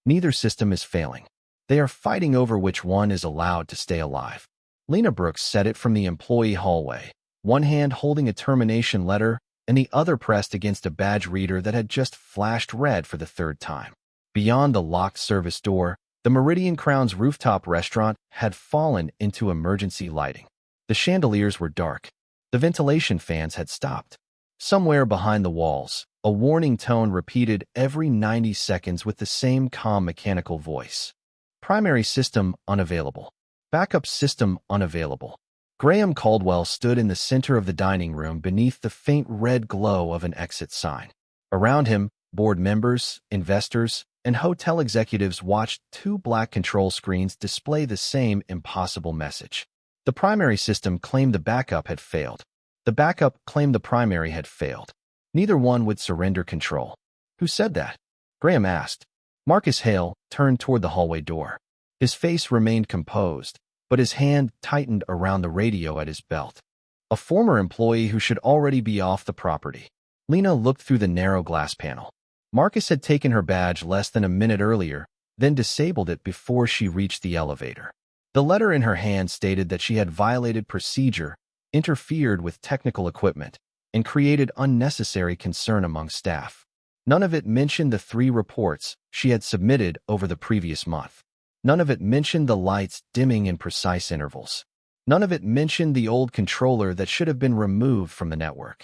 Neither system is failing. They are fighting over which one is allowed to stay alive. Lena Brooks said it from the employee hallway, one hand holding a termination letter and the other pressed against a badge reader that had just flashed red for the third time. Beyond the locked service door, the Meridian Crown's rooftop restaurant had fallen into emergency lighting. The chandeliers were dark. The ventilation fans had stopped. Somewhere behind the walls, a warning tone repeated every 90 seconds with the same calm mechanical voice. Primary system unavailable. Backup system unavailable. Graham Caldwell stood in the center of the dining room beneath the faint red glow of an exit sign. Around him, board members, investors, and hotel executives watched two black control screens display the same impossible message. The primary system claimed the backup had failed. The backup claimed the primary had failed. Neither one would surrender control. Who said that? Graham asked. Marcus Hale turned toward the hallway door. His face remained composed, but his hand tightened around the radio at his belt. A former employee who should already be off the property. Lena looked through the narrow glass panel. Marcus had taken her badge less than a minute earlier, then disabled it before she reached the elevator. The letter in her hand stated that she had violated procedure, interfered with technical equipment, and created unnecessary concern among staff. None of it mentioned the 3 reports she had submitted over the previous month. None of it mentioned the lights dimming in precise intervals. None of it mentioned the old controller that should have been removed from the network.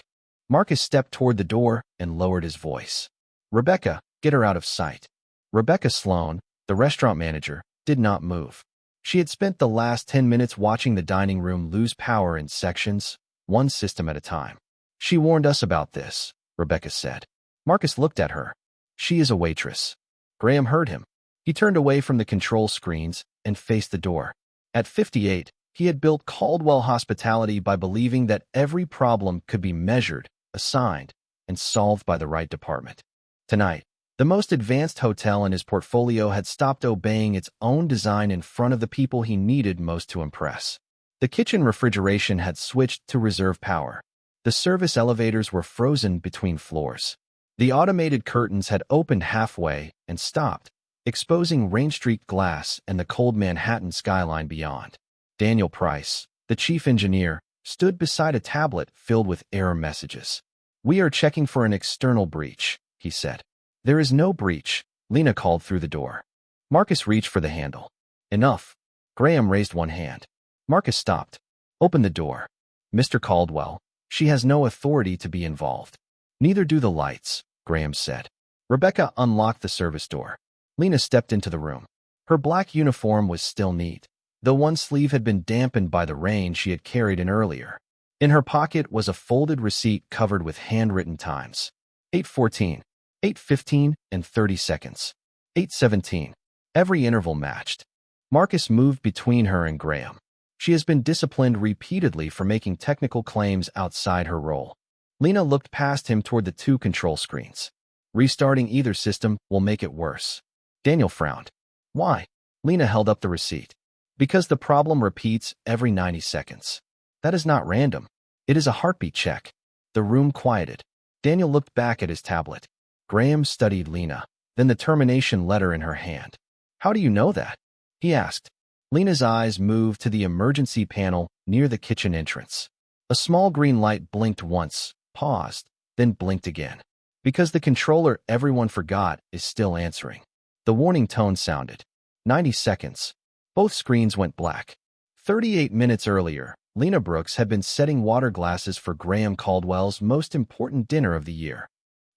Marcus stepped toward the door and lowered his voice. Rebecca, get her out of sight. Rebecca Sloan, the restaurant manager, did not move. She had spent the last 10 minutes watching the dining room lose power in sections, one system at a time. She warned us about this, Rebecca said. Marcus looked at her. She is a waitress. Graham heard him. He turned away from the control screens and faced the door. At 58, he had built Caldwell hospitality by believing that every problem could be measured, assigned, and solved by the right department. Tonight, the most advanced hotel in his portfolio had stopped obeying its own design in front of the people he needed most to impress. The kitchen refrigeration had switched to reserve power. The service elevators were frozen between floors. The automated curtains had opened halfway and stopped, exposing Rain Street glass and the cold Manhattan skyline beyond. Daniel Price, the chief engineer, stood beside a tablet filled with error messages. We are checking for an external breach, he said. There is no breach, Lena called through the door. Marcus reached for the handle. Enough. Graham raised one hand. Marcus stopped. Open the door. Mr. Caldwell, she has no authority to be involved. Neither do the lights, Graham said. Rebecca unlocked the service door. Lena stepped into the room. Her black uniform was still neat, though one sleeve had been dampened by the rain she had carried in earlier. In her pocket was a folded receipt covered with handwritten times. 8:14, 8:15, and 30 seconds. 8:17. Every interval matched. Marcus moved between her and Graham. She has been disciplined repeatedly for making technical claims outside her role. Lena looked past him toward the 2 control screens. Restarting either system will make it worse. Daniel frowned. Why? Lena held up the receipt. Because the problem repeats every 90 seconds. That is not random. It is a heartbeat check. The room quieted. Daniel looked back at his tablet. Graham studied Lena, then the termination letter in her hand. How do you know that? He asked. Lena's eyes moved to the emergency panel near the kitchen entrance. A small green light blinked once, paused, then blinked again. Because the controller everyone forgot is still answering. The warning tone sounded. 90 seconds. Both screens went black. 38 minutes earlier, Lena Brooks had been setting water glasses for Graham Caldwell's most important dinner of the year.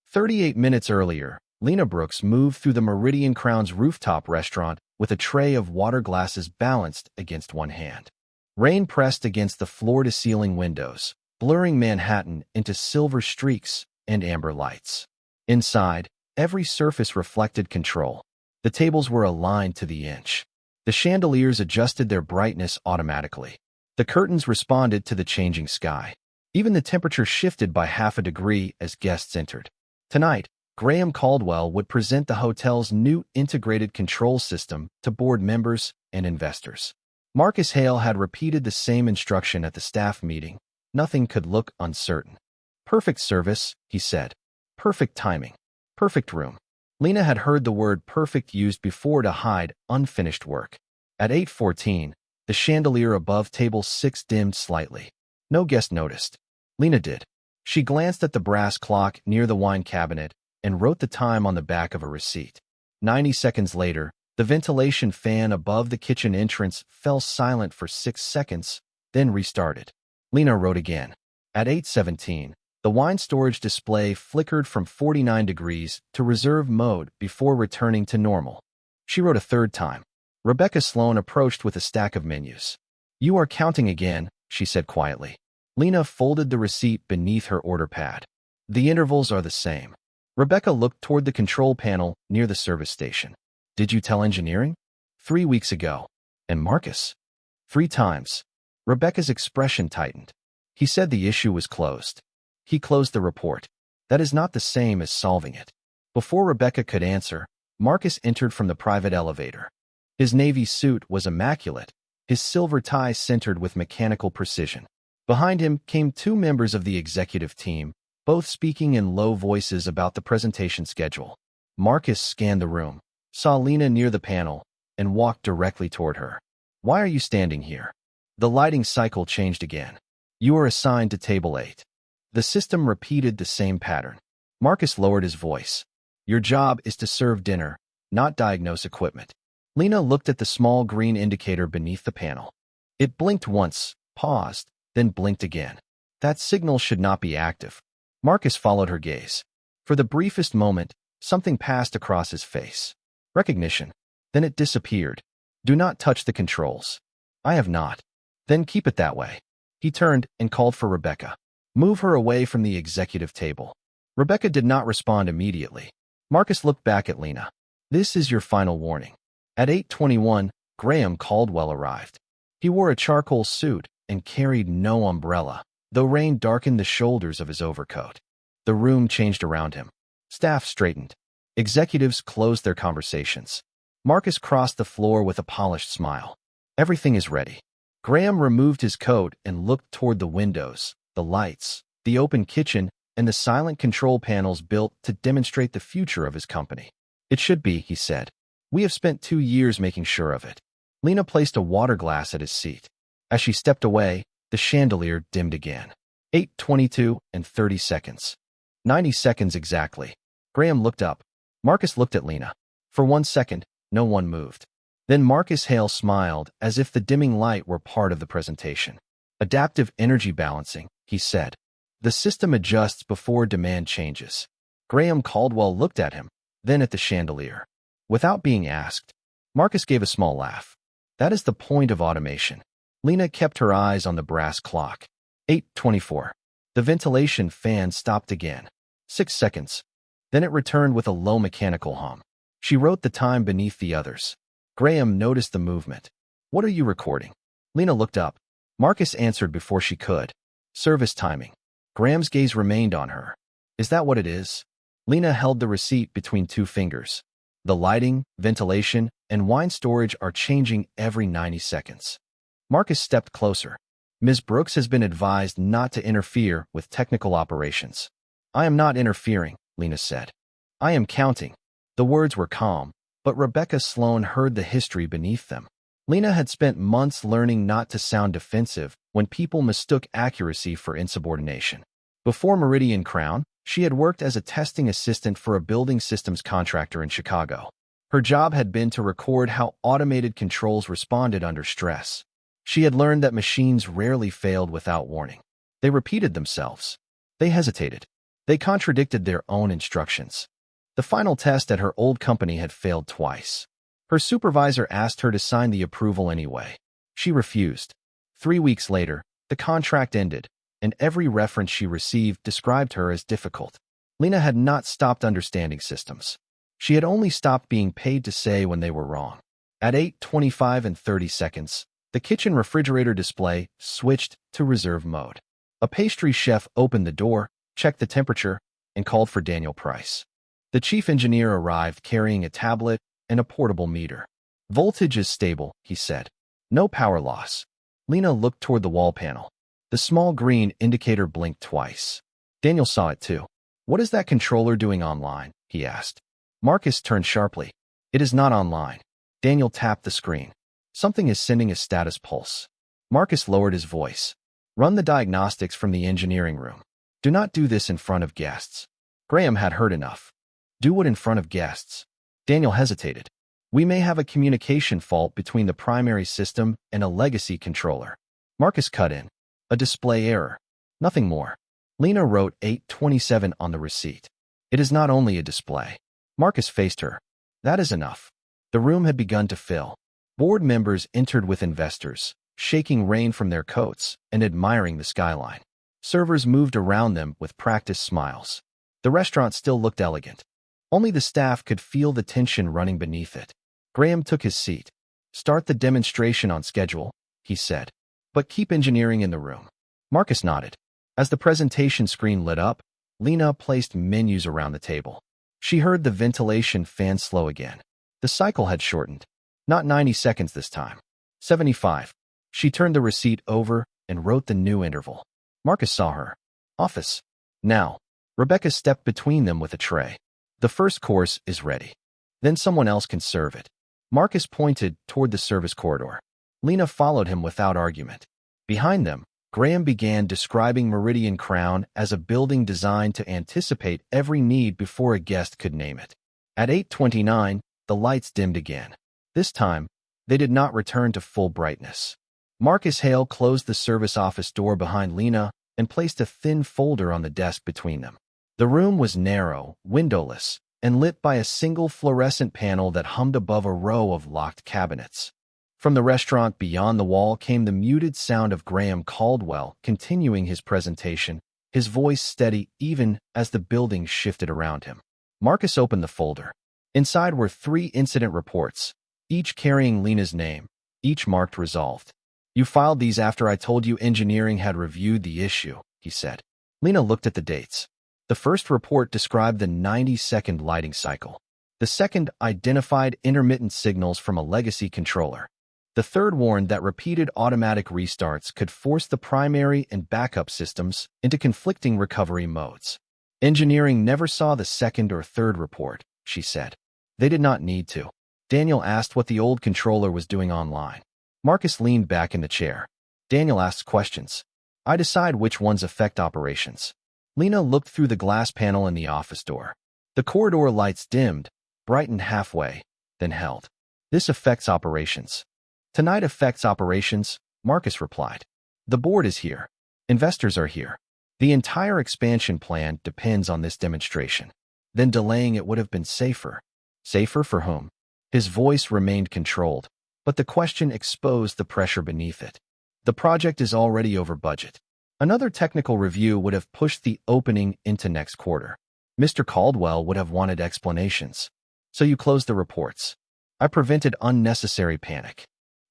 38 minutes earlier, Lena Brooks moved through the Meridian Crown's rooftop restaurant with a tray of water glasses balanced against one hand. Rain pressed against the floor-to-ceiling windows, blurring Manhattan into silver streaks and amber lights. Inside, every surface reflected control. The tables were aligned to the inch. The chandeliers adjusted their brightness automatically. The curtains responded to the changing sky. Even the temperature shifted by half a degree as guests entered. Tonight, Graham Caldwell would present the hotel's new integrated control system to board members and investors. Marcus Hale had repeated the same instruction at the staff meeting. Nothing could look uncertain. Perfect service, he said. Perfect timing. Perfect room. Lena had heard the word perfect used before to hide unfinished work. At 8:14, the chandelier above table 6 dimmed slightly. No guest noticed. Lena did. She glanced at the brass clock near the wine cabinet and wrote the time on the back of a receipt. 90 seconds later, the ventilation fan above the kitchen entrance fell silent for 6 seconds, then restarted. Lena wrote again. At 8:17, the wine storage display flickered from 49 degrees to reserve mode before returning to normal. She wrote a third time. Rebecca Sloan approached with a stack of menus. "You are counting again," she said quietly. Lena folded the receipt beneath her order pad. "The intervals are the same." Rebecca looked toward the control panel near the service station. "Did you tell engineering?" 3 weeks ago. "And Marcus?" 3 times. Rebecca's expression tightened. "He said the issue was closed." "He closed the report." "That is not the same as solving it." Before Rebecca could answer, Marcus entered from the private elevator. His navy suit was immaculate, his silver tie centered with mechanical precision. Behind him came 2 members of the executive team, both speaking in low voices about the presentation schedule. Marcus scanned the room, saw Lena near the panel, and walked directly toward her. "Why are you standing here?" The lighting cycle changed again. "You are assigned to table 8. The system repeated the same pattern. Marcus lowered his voice. "Your job is to serve dinner, not diagnose equipment." Lena looked at the small green indicator beneath the panel. It blinked once, paused, then blinked again. That signal should not be active. Marcus followed her gaze. For the briefest moment, something passed across his face. Recognition. Then it disappeared. "Do not touch the controls." "I have not." "Then keep it that way." He turned and called for Rebecca. "Move her away from the executive table." Rebecca did not respond immediately. Marcus looked back at Lena. "This is your final warning." At 8:21, Graham Caldwell arrived. He wore a charcoal suit and carried no umbrella, though rain darkened the shoulders of his overcoat. The room changed around him. Staff straightened. Executives closed their conversations. Marcus crossed the floor with a polished smile. "Everything is ready." Graham removed his coat and looked toward the windows, the lights, the open kitchen, and the silent control panels built to demonstrate the future of his company. "It should be," he said. "We have spent 2 years making sure of it." Lena placed a water glass at his seat. As she stepped away, the chandelier dimmed again. 8:22 and 30 seconds. 90 seconds exactly. Graham looked up. Marcus looked at Lena. For 1 second, no one moved. Then Marcus Hale smiled as if the dimming light were part of the presentation. "Adaptive energy balancing," he said. "The system adjusts before demand changes." Graham Caldwell looked at him, then at the chandelier. Without being asked, Marcus gave a small laugh. "That is the point of automation." Lena kept her eyes on the brass clock. 8:24. The ventilation fan stopped again. 6 seconds. Then it returned with a low mechanical hum. She wrote the time beneath the others. Graham noticed the movement. "What are you recording?" Lena looked up. Marcus answered before she could. "Service timing." Graham's gaze remained on her. "Is that what it is?" Lena held the receipt between 2 fingers. "The lighting, ventilation, and wine storage are changing every 90 seconds." Marcus stepped closer. "Ms. Brooks has been advised not to interfere with technical operations." "I am not interfering," Lena said. "I am counting." The words were calm, but Rebecca Sloan heard the history beneath them. Lena had spent months learning not to sound defensive when people mistook accuracy for insubordination. Before Meridian Crown, she had worked as a testing assistant for a building systems contractor in Chicago. Her job had been to record how automated controls responded under stress. She had learned that machines rarely failed without warning. They repeated themselves. They hesitated. They contradicted their own instructions. The final test at her old company had failed twice. Her supervisor asked her to sign the approval anyway. She refused. 3 weeks later, the contract ended, and every reference she received described her as difficult. Lena had not stopped understanding systems. She had only stopped being paid to say when they were wrong. At 8:25 and 30 seconds, the kitchen refrigerator display switched to reserve mode. A pastry chef opened the door, checked the temperature, and called for Daniel Price. The chief engineer arrived carrying a tablet and a portable meter. "Voltage is stable," he said. "No power loss." Lena looked toward the wall panel. The small green indicator blinked twice. Daniel saw it too. "What is that controller doing online?" he asked. Marcus turned sharply. It is not online. Daniel tapped the screen. Something is sending a status pulse. Marcus lowered his voice. Run the diagnostics from the engineering room. Do not do this in front of guests. Graham had heard enough. Do what in front of guests? Daniel hesitated. We may have a communication fault between the primary system and a legacy controller. Marcus cut in. A display error. Nothing more. Lena wrote 827 on the receipt. It is not only a display. Marcus faced her. That is enough. The room had begun to fill. Board members entered with investors, shaking rain from their coats and admiring the skyline. Servers moved around them with practiced smiles. The restaurant still looked elegant. Only the staff could feel the tension running beneath it. Graham took his seat. Start the demonstration on schedule, he said. But keep engineering in the room. Marcus nodded. As the presentation screen lit up, Lena placed menus around the table. She heard the ventilation fan slow again. The cycle had shortened. Not 90 seconds this time. 75. She turned the receipt over and wrote the new interval. Marcus saw her. Office. Now. Rebecca stepped between them with a tray. The first course is ready. Then someone else can serve it. Marcus pointed toward the service corridor. Lena followed him without argument. Behind them, Graham began describing Meridian Crown as a building designed to anticipate every need before a guest could name it. At 8:29, the lights dimmed again. This time, they did not return to full brightness. Marcus Hale closed the service office door behind Lena and placed a thin folder on the desk between them. The room was narrow, windowless, and lit by a single fluorescent panel that hummed above a row of locked cabinets. From the restaurant beyond the wall came the muted sound of Graham Caldwell continuing his presentation, his voice steady even as the building shifted around him. Marcus opened the folder. Inside were 3 incident reports, each carrying Lena's name, each marked resolved. You filed these after I told you engineering had reviewed the issue, he said. Lena looked at the dates. The first report described the 90-second lighting cycle. The second identified intermittent signals from a legacy controller. The third warned that repeated automatic restarts could force the primary and backup systems into conflicting recovery modes. Engineering never saw the second or third report, she said. They did not need to. Daniel asked what the old controller was doing online. Marcus leaned back in the chair. Daniel asked questions. I decide which ones affect operations. Lena looked through the glass panel in the office door. The corridor lights dimmed, brightened halfway, then held. This affects operations. Tonight affects operations, Marcus replied. The board is here. Investors are here. The entire expansion plan depends on this demonstration. Then delaying it would have been safer. Safer for whom? His voice remained controlled, but the question exposed the pressure beneath it. The project is already over budget. Another technical review would have pushed the opening into next quarter. Mr. Caldwell would have wanted explanations. So you closed the reports. I prevented unnecessary panic.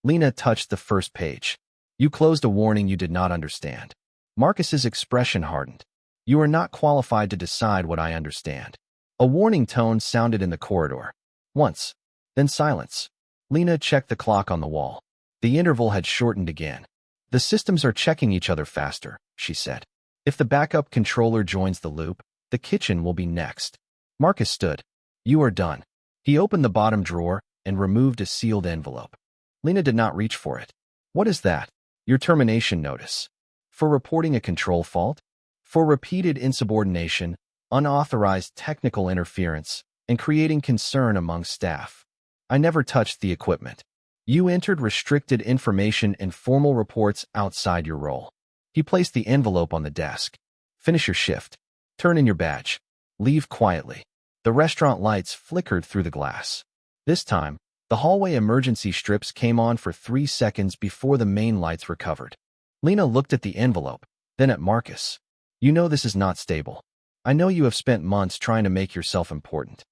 Lena touched the first page. You closed a warning you did not understand. Marcus's expression hardened. You are not qualified to decide what I understand. A warning tone sounded in the corridor. Once. Then silence. Lena checked the clock on the wall. The interval had shortened again. The systems are checking each other faster, she said. If the backup controller joins the loop, the kitchen will be next. Marcus stood. You are done. He opened the bottom drawer and removed a sealed envelope. Lena did not reach for it. What is that? Your termination notice. For reporting a control fault? For repeated insubordination, unauthorized technical interference, and creating concern among staff. I never touched the equipment. You entered restricted information and formal reports outside your role. He placed the envelope on the desk. Finish your shift. Turn in your badge. Leave quietly. The restaurant lights flickered through the glass. This time, the hallway emergency strips came on for 3 seconds before the main lights recovered. Lena looked at the envelope, then at Marcus. You know this is not stable. I know you have spent months trying to make yourself important.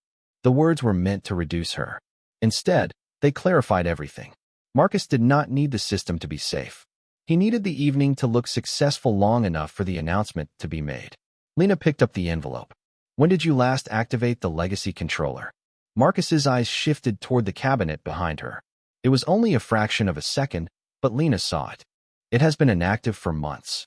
The words were meant to reduce her. Instead, they clarified everything. Marcus did not need the system to be safe. He needed the evening to look successful long enough for the announcement to be made. Lena picked up the envelope. When did you last activate the legacy controller? Marcus's eyes shifted toward the cabinet behind her. It was only a fraction of a second, but Lena saw it. It has been inactive for months.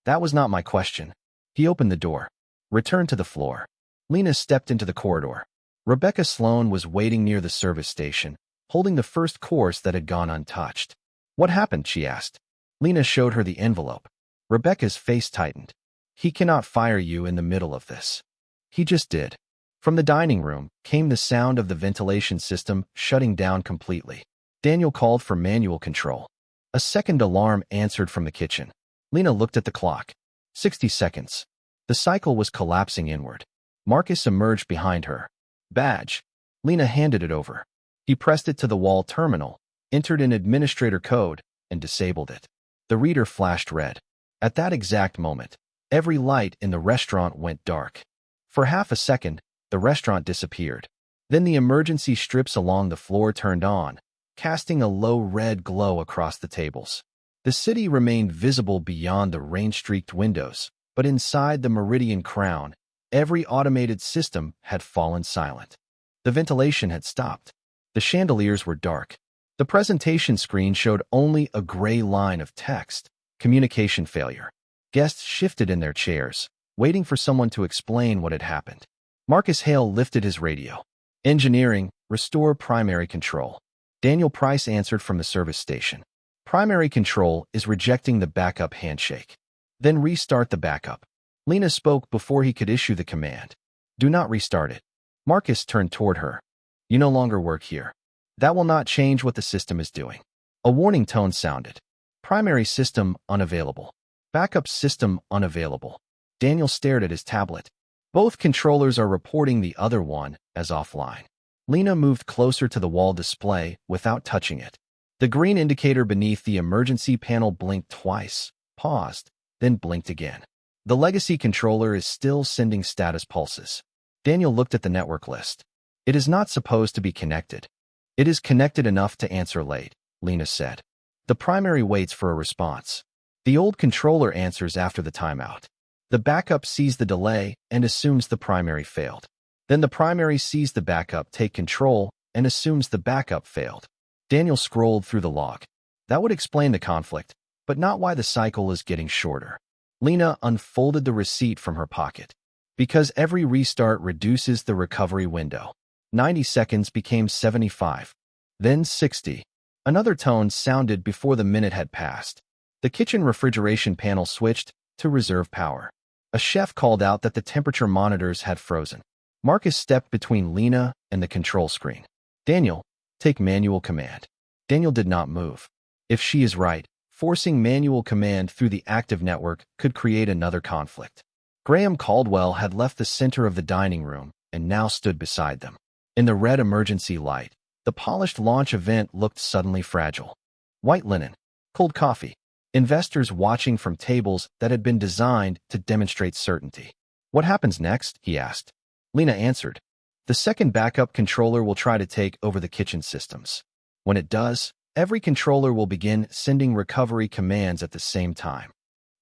That was not my question. He opened the door. Return to the floor. Lena stepped into the corridor. Rebecca Sloan was waiting near the service station, holding the first course that had gone untouched. "What happened?" she asked. Lena showed her the envelope. Rebecca's face tightened. "He cannot fire you in the middle of this." "He just did." From the dining room came the sound of the ventilation system shutting down completely. Daniel called for manual control. A second alarm answered from the kitchen. Lena looked at the clock. 60 seconds. The cycle was collapsing inward. Marcus emerged behind her. "Badge." Lena handed it over. He pressed it to the wall terminal, entered an administrator code, and disabled it. The reader flashed red. At that exact moment, every light in the restaurant went dark. For half a second, the restaurant disappeared. Then the emergency strips along the floor turned on, casting a low red glow across the tables. The city remained visible beyond the rain-streaked windows, but inside the Meridian Crown, every automated system had fallen silent. The ventilation had stopped. The chandeliers were dark. The presentation screen showed only a gray line of text. Communication failure. Guests shifted in their chairs, waiting for someone to explain what had happened. Marcus Hale lifted his radio. "Engineering, restore primary control." Daniel Price answered from the service station. "Primary control is rejecting the backup handshake." "Then restart the backup." Lena spoke before he could issue the command. "Do not restart it." Marcus turned toward her. "You no longer work here. That will not change what the system is doing." A warning tone sounded. "Primary system unavailable. Backup system unavailable." Daniel stared at his tablet. Both controllers are reporting the other one as offline. Lena moved closer to the wall display without touching it. The green indicator beneath the emergency panel blinked twice, paused, then blinked again. The legacy controller is still sending status pulses. Daniel looked at the network list. "It is not supposed to be connected." "It is connected enough to answer late," Lena said. "The primary waits for a response. The old controller answers after the timeout. The backup sees the delay and assumes the primary failed. Then the primary sees the backup take control and assumes the backup failed." Daniel scrolled through the log. That would explain the conflict, but not why the cycle is getting shorter. Lena unfolded the receipt from her pocket. "Because every restart reduces the recovery window." 90 seconds became 75, then 60. Another tone sounded before the minute had passed. The kitchen refrigeration panel switched to reserve power. A chef called out that the temperature monitors had frozen. Marcus stepped between Lena and the control screen. "Daniel, take manual command." Daniel did not move. If she is right, forcing manual command through the active network could create another conflict. Graham Caldwell had left the center of the dining room and now stood beside them. In the red emergency light, the polished launch event looked suddenly fragile. White linen, cold coffee, investors watching from tables that had been designed to demonstrate certainty. "What happens next?" he asked. Lena answered. "The second backup controller will try to take over the kitchen systems. When it does, every controller will begin sending recovery commands at the same time."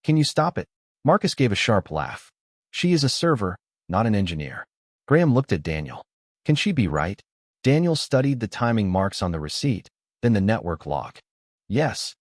"Can you stop it?" Marcus gave a sharp laugh. "She is a server, not an engineer." Graham looked at Daniel. "Can she be right?" Daniel studied the timing marks on the receipt, then the network log. "Yes."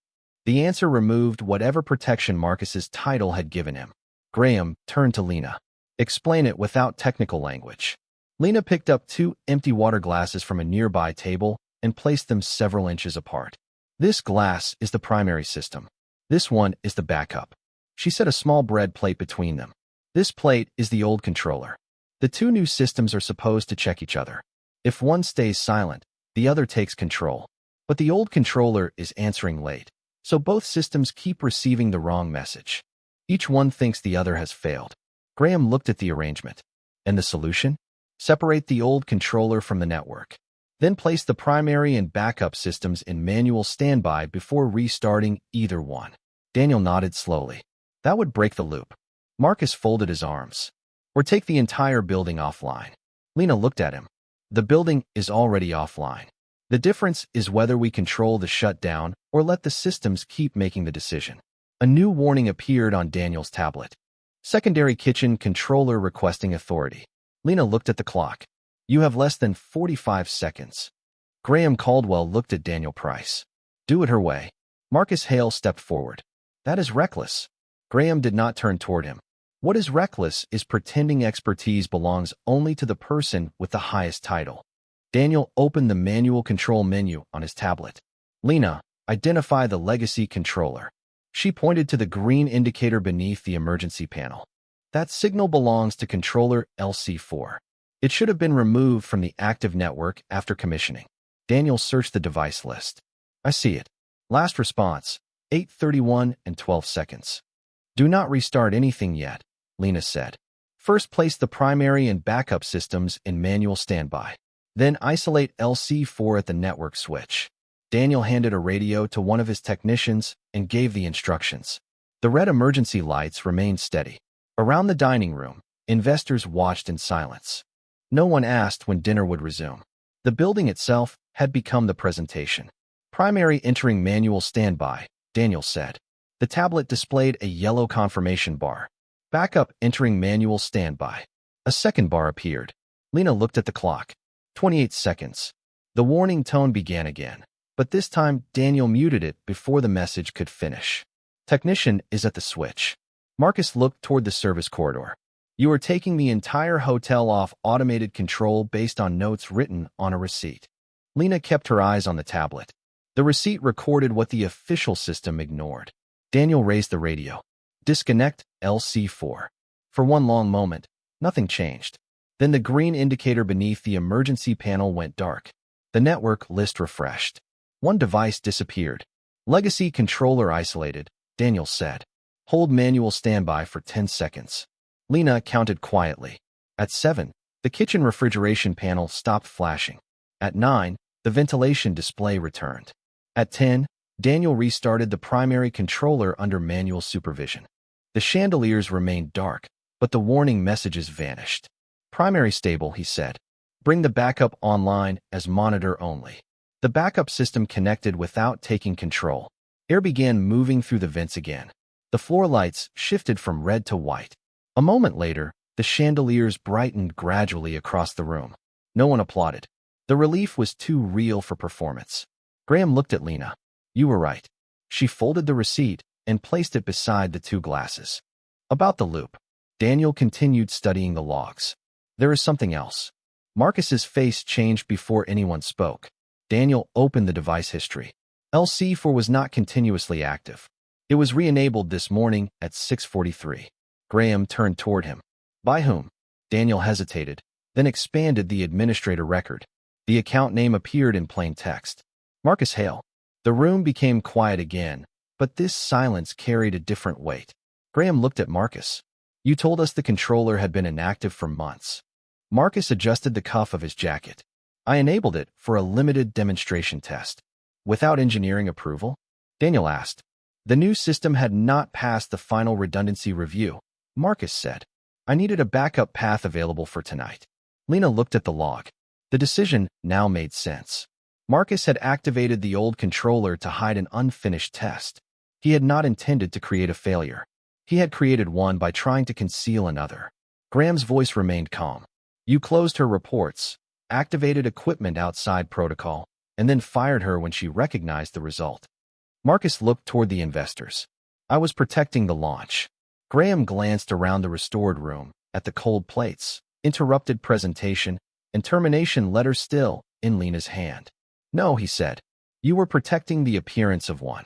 The answer removed whatever protection Marcus's title had given him. Graham turned to Lena. "Explain it without technical language." Lena picked up 2 empty water glasses from a nearby table and placed them several inches apart. "This glass is the primary system. This one is the backup." She set a small bread plate between them. "This plate is the old controller. The 2 new systems are supposed to check each other. If one stays silent, the other takes control. But the old controller is answering late, so both systems keep receiving the wrong message. Each one thinks the other has failed." Graham looked at the arrangement. "And the solution? Separate the old controller from the network. Then place the primary and backup systems in manual standby before restarting either one." Daniel nodded slowly. "That would break the loop." Marcus folded his arms. "Or take the entire building offline." Lena looked at him. "The building is already offline. The difference is whether we control the shutdown or let the systems keep making the decision." A new warning appeared on Daniel's tablet. "Secondary kitchen controller requesting authority." Lena looked at the clock. "You have less than 45 seconds. Graham Caldwell looked at Daniel Price. "Do it her way." Marcus Hale stepped forward. "That is reckless." Graham did not turn toward him. What is reckless is pretending expertise belongs only to the person with the highest title. Daniel opened the manual control menu on his tablet. Lena, identify the legacy controller. She pointed to the green indicator beneath the emergency panel. That signal belongs to controller LC4. It should have been removed from the active network after commissioning. Daniel searched the device list. I see it. Last response, 8:31 and 12 seconds. Do not restart anything yet, Lena said. First place the primary and backup systems in manual standby. Then isolate LC4 at the network switch. Daniel handed a radio to one of his technicians and gave the instructions. The red emergency lights remained steady. Around the dining room, investors watched in silence. No one asked when dinner would resume. The building itself had become the presentation. Primary entering manual standby, Daniel said. The tablet displayed a yellow confirmation bar. Backup entering manual standby. A second bar appeared. Lena looked at the clock. 28 seconds. The warning tone began again, but this time Daniel muted it before the message could finish. Technician is at the switch. Marcus looked toward the service corridor. You are taking the entire hotel off automated control based on notes written on a receipt. Lena kept her eyes on the tablet. The receipt recorded what the official system ignored. Daniel raised the radio. Disconnect LC4. For one long moment, nothing changed. Then the green indicator beneath the emergency panel went dark. The network list refreshed. One device disappeared. Legacy controller isolated, Daniel said. Hold manual standby for 10 seconds. Lena counted quietly. At 7, the kitchen refrigeration panel stopped flashing. At 9, the ventilation display returned. At 10, Daniel restarted the primary controller under manual supervision. The chandeliers remained dark, but the warning messages vanished. Primary stable, he said. Bring the backup online as monitor only. The backup system connected without taking control. Air began moving through the vents again. The floor lights shifted from red to white. A moment later, the chandeliers brightened gradually across the room. No one applauded. The relief was too real for performance. Graham looked at Lena. You were right. She folded the receipt and placed it beside the two glasses. About the loop. Daniel continued studying the logs. There is something else. Marcus's face changed before anyone spoke. Daniel opened the device history. LC4 was not continuously active. It was re-enabled this morning at 6:43. Graham turned toward him. By whom? Daniel hesitated, then expanded the administrator record. The account name appeared in plain text. Marcus Hale. The room became quiet again, but this silence carried a different weight. Graham looked at Marcus. You told us the controller had been inactive for months. Marcus adjusted the cuff of his jacket. I enabled it for a limited demonstration test. Without engineering approval? Daniel asked. The new system had not passed the final redundancy review, Marcus said. I needed a backup path available for tonight. Lena looked at the log. The decision now made sense. Marcus had activated the old controller to hide an unfinished test. He had not intended to create a failure. He had created one by trying to conceal another. Graham's voice remained calm. You closed her reports, activated equipment outside protocol, and then fired her when she recognized the result. Marcus looked toward the investors. I was protecting the launch. Graham glanced around the restored room, at the cold plates, interrupted presentation, and termination letter still in Lena's hand. No, he said. You were protecting the appearance of one.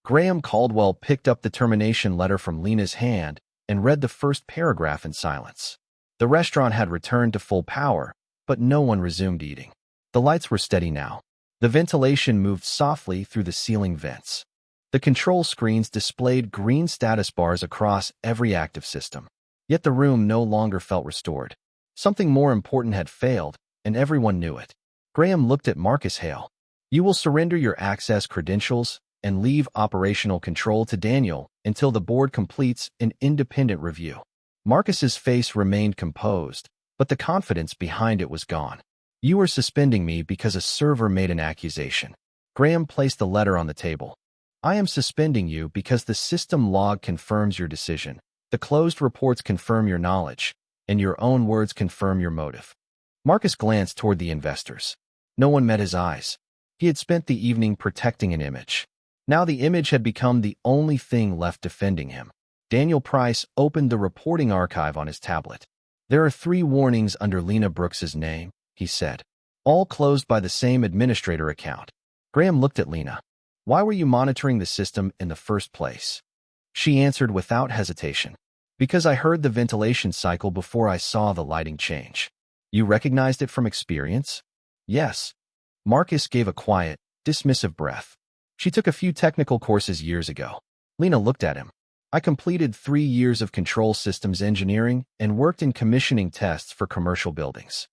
Graham Caldwell picked up the termination letter from Lena's hand and read the first paragraph in silence. The restaurant had returned to full power, but no one resumed eating. The lights were steady now. The ventilation moved softly through the ceiling vents. The control screens displayed green status bars across every active system. Yet the room no longer felt restored. Something more important had failed, and everyone knew it. Graham looked at Marcus Hale. You will surrender your access credentials and leave operational control to Daniel until the board completes an independent review. Marcus's face remained composed, but the confidence behind it was gone. You are suspending me because a server made an accusation. Graham placed the letter on the table. I am suspending you because the system log confirms your decision. The closed reports confirm your knowledge, and your own words confirm your motive. Marcus glanced toward the investors. No one met his eyes. He had spent the evening protecting an image. Now the image had become the only thing left defending him. Daniel Price opened the reporting archive on his tablet. There are 3 warnings under Lena Brooks's name, he said, all closed by the same administrator account. Graham looked at Lena. Why were you monitoring the system in the first place? She answered without hesitation. Because I heard the ventilation cycle before I saw the lighting change. You recognized it from experience? Yes. Marcus gave a quiet, dismissive breath. She took a few technical courses years ago. Lena looked at him. I completed 3 years of control systems engineering and worked in commissioning tests for commercial buildings.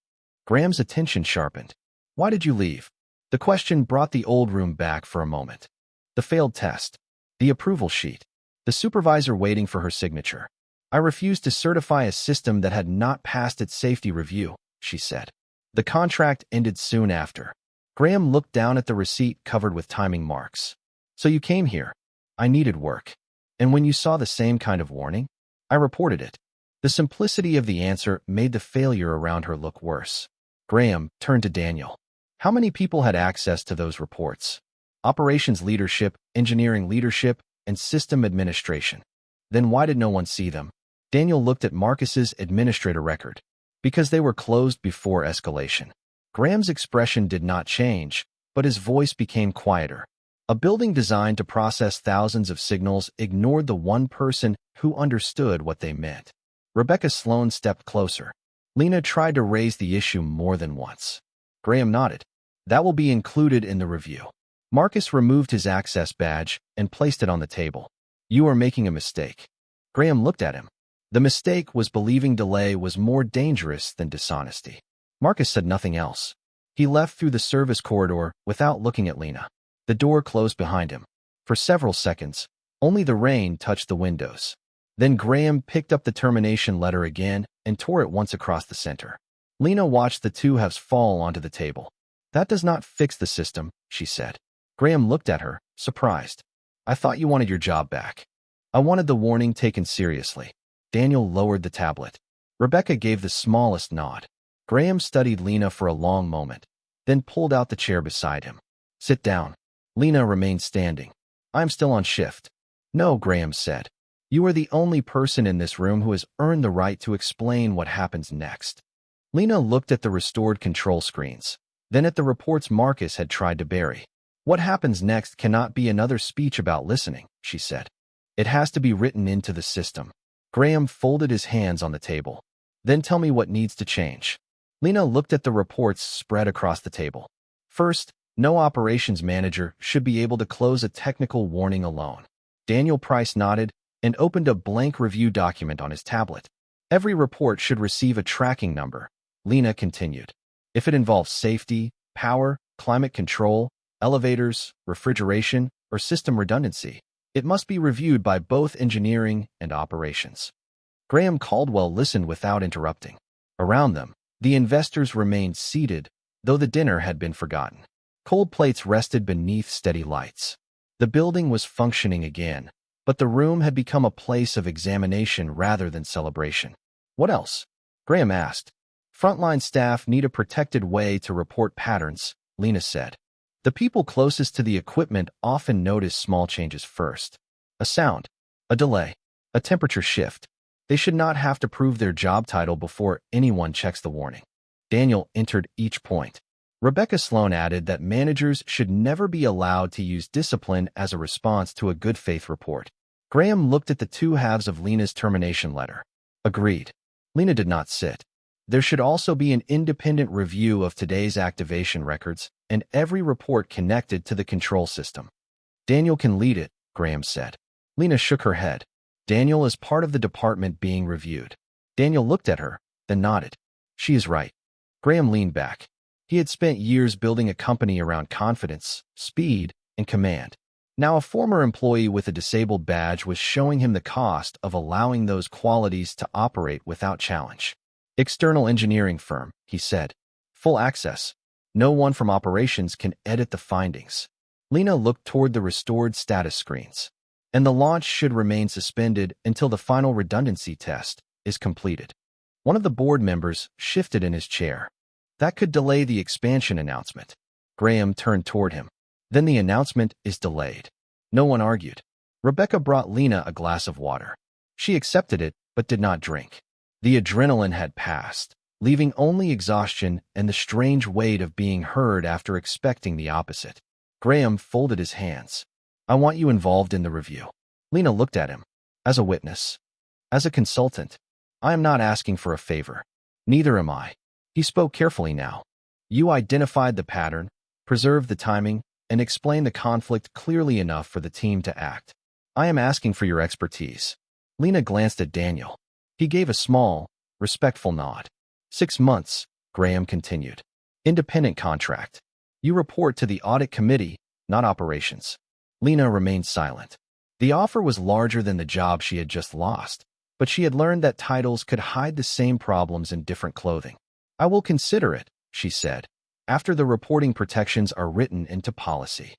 Graham's attention sharpened. Why did you leave? The question brought the old room back for a moment. The failed test. The approval sheet. The supervisor waiting for her signature. I refused to certify a system that had not passed its safety review, she said. The contract ended soon after. Graham looked down at the receipt covered with timing marks. So you came here. I needed work. And when you saw the same kind of warning, I reported it. The simplicity of the answer made the failure around her look worse. Graham turned to Daniel. How many people had access to those reports? Operations leadership, engineering leadership, and system administration. Then why did no one see them? Daniel looked at Marcus's administrator record. Because they were closed before escalation. Graham's expression did not change, but his voice became quieter. A building designed to process thousands of signals ignored the one person who understood what they meant. Rebecca Sloan stepped closer. Lena tried to raise the issue more than once. Graham nodded. That will be included in the review. Marcus removed his access badge and placed it on the table. You are making a mistake. Graham looked at him. The mistake was believing delay was more dangerous than dishonesty. Marcus said nothing else. He left through the service corridor without looking at Lena. The door closed behind him. For several seconds, only the rain touched the windows. Then Graham picked up the termination letter again and tore it once across the center. Lena watched the 2 halves fall onto the table. That does not fix the system, she said. Graham looked at her, surprised. I thought you wanted your job back. I wanted the warning taken seriously. Daniel lowered the tablet. Rebecca gave the smallest nod. Graham studied Lena for a long moment, then pulled out the chair beside him. Sit down. Lena remained standing. I'm still on shift. No, Graham said. You are the only person in this room who has earned the right to explain what happens next. Lena looked at the restored control screens, then at the reports Marcus had tried to bury. What happens next cannot be another speech about listening, she said. It has to be written into the system. Graham folded his hands on the table. Then tell me what needs to change. Lena looked at the reports spread across the table. First, no operations manager should be able to close a technical warning alone. Daniel Price nodded and opened a blank review document on his tablet. Every report should receive a tracking number. Lena continued. If it involves safety, power, climate control, elevators, refrigeration, or system redundancy, it must be reviewed by both engineering and operations. Graham Caldwell listened without interrupting. Around them, the investors remained seated, though the dinner had been forgotten. Cold plates rested beneath steady lights. The building was functioning again, but the room had become a place of examination rather than celebration. What else? Graham asked. Frontline staff need a protected way to report patterns, Lena said. The people closest to the equipment often notice small changes first. A sound, a delay, a temperature shift. They should not have to prove their job title before anyone checks the warning. Daniel entered each point. Rebecca Sloan added that managers should never be allowed to use discipline as a response to a good faith report. Graham looked at the 2 halves of Lena's termination letter. Agreed. Lena did not sit. There should also be an independent review of today's activation records and every report connected to the control system. Daniel can lead it, Graham said. Lena shook her head. Daniel is part of the department being reviewed. Daniel looked at her, then nodded. She is right. Graham leaned back. He had spent years building a company around confidence, speed, and command. Now a former employee with a disabled badge was showing him the cost of allowing those qualities to operate without challenge. External engineering firm, he said. Full access. No one from operations can edit the findings. Lena looked toward the restored status screens. And the launch should remain suspended until the final redundancy test is completed. One of the board members shifted in his chair. That could delay the expansion announcement. Graham turned toward him. Then the announcement is delayed. No one argued. Rebecca brought Lena a glass of water. She accepted it, but did not drink. The adrenaline had passed, leaving only exhaustion and the strange weight of being heard after expecting the opposite. Graham folded his hands. I want you involved in the review. Lena looked at him. As a witness. As a consultant. I am not asking for a favor. Neither am I. He spoke carefully now. You identified the pattern, preserved the timing, and explained the conflict clearly enough for the team to act. I am asking for your expertise. Lena glanced at Daniel. He gave a small, respectful nod. 6 months, Graham continued. Independent contract. You report to the audit committee, not operations. Lena remained silent. The offer was larger than the job she had just lost, but she had learned that titles could hide the same problems in different clothing. I will consider it, she said, after the reporting protections are written into policy.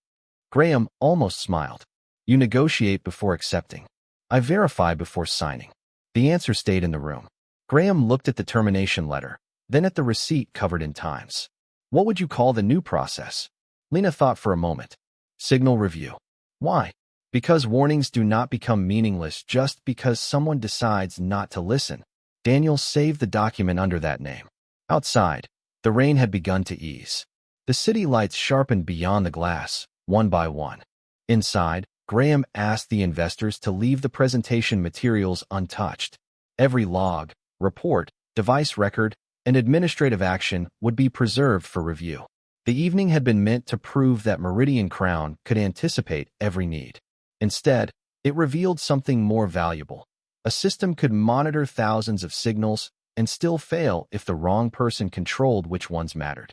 Graham almost smiled. You negotiate before accepting. I verify before signing. The answer stayed in the room. Graham looked at the termination letter, then at the receipt covered in times. What would you call the new process? Lena thought for a moment. Signal review. Why? Because warnings do not become meaningless just because someone decides not to listen. Daniel saved the document under that name. Outside, the rain had begun to ease. The city lights sharpened beyond the glass, one by one. Inside, Graham asked the investors to leave the presentation materials untouched. Every log, report, device record, and administrative action would be preserved for review. The evening had been meant to prove that Meridian Crown could anticipate every need. Instead, it revealed something more valuable. A system could monitor thousands of signals and still fail if the wrong person controlled which ones mattered.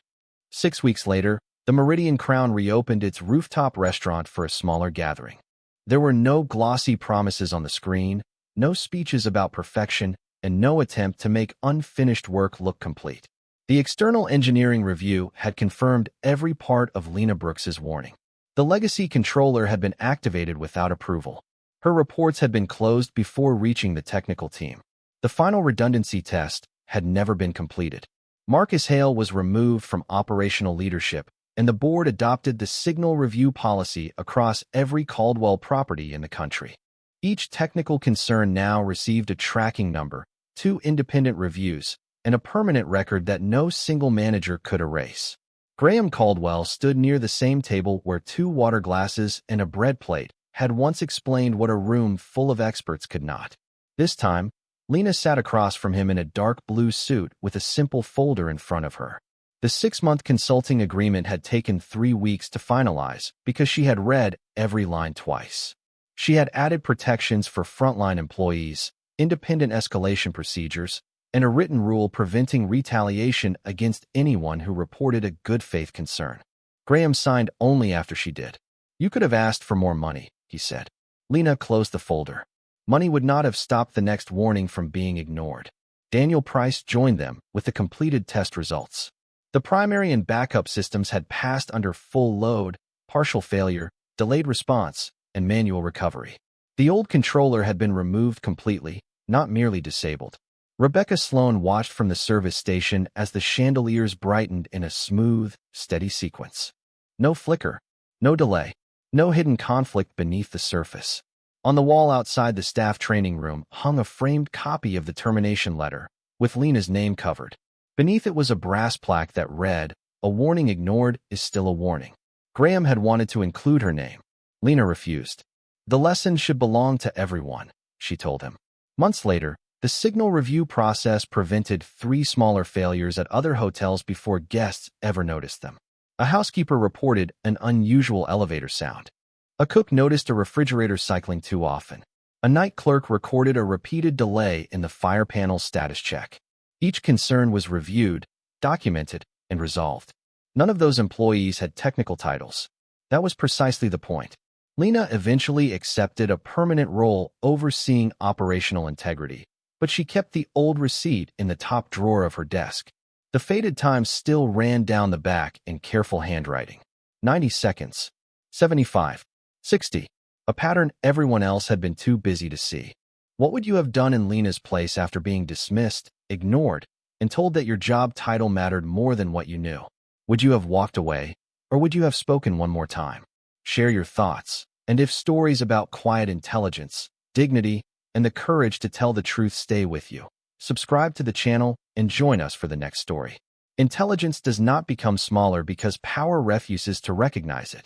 6 weeks later, the Meridian Crown reopened its rooftop restaurant for a smaller gathering. There were no glossy promises on the screen, no speeches about perfection, and no attempt to make unfinished work look complete. The external engineering review had confirmed every part of Lena Brooks's warning. The legacy controller had been activated without approval. Her reports had been closed before reaching the technical team. The final redundancy test had never been completed. Marcus Hale was removed from operational leadership, and the board adopted the signal review policy across every Caldwell property in the country. Each technical concern now received a tracking number, 2 independent reviews, and a permanent record that no single manager could erase. Graham Caldwell stood near the same table where 2 water glasses and a bread plate had once explained what a room full of experts could not. This time, Lena sat across from him in a dark blue suit with a simple folder in front of her. The 6-month consulting agreement had taken 3 weeks to finalize because she had read every line twice. She had added protections for frontline employees, independent escalation procedures, and a written rule preventing retaliation against anyone who reported a good faith concern. Graham signed only after she did. You could have asked for more money, he said. Lena closed the folder. Money would not have stopped the next warning from being ignored. Daniel Price joined them with the completed test results. The primary and backup systems had passed under full load, partial failure, delayed response, and manual recovery. The old controller had been removed completely, not merely disabled. Rebecca Sloan watched from the service station as the chandeliers brightened in a smooth, steady sequence. No flicker, no delay, no hidden conflict beneath the surface. On the wall outside the staff training room hung a framed copy of the termination letter, with Lena's name covered. Beneath it was a brass plaque that read, "A warning ignored is still a warning." Graham had wanted to include her name. Lena refused. The lesson should belong to everyone, she told him. Months later, the signal review process prevented 3 smaller failures at other hotels before guests ever noticed them. A housekeeper reported an unusual elevator sound. A cook noticed a refrigerator cycling too often. A night clerk recorded a repeated delay in the fire panel status check. Each concern was reviewed, documented, and resolved. None of those employees had technical titles. That was precisely the point. Lena eventually accepted a permanent role overseeing operational integrity, but she kept the old receipt in the top drawer of her desk. The faded time still ran down the back in careful handwriting. 90 seconds. 75. 60. A pattern everyone else had been too busy to see. What would you have done in Lena's place after being dismissed, ignored, and told that your job title mattered more than what you knew? Would you have walked away, or would you have spoken one more time? Share your thoughts, and if stories about quiet intelligence, dignity, and the courage to tell the truth stay with you. Subscribe to the channel and join us for the next story. Intelligence does not become smaller because power refuses to recognize it.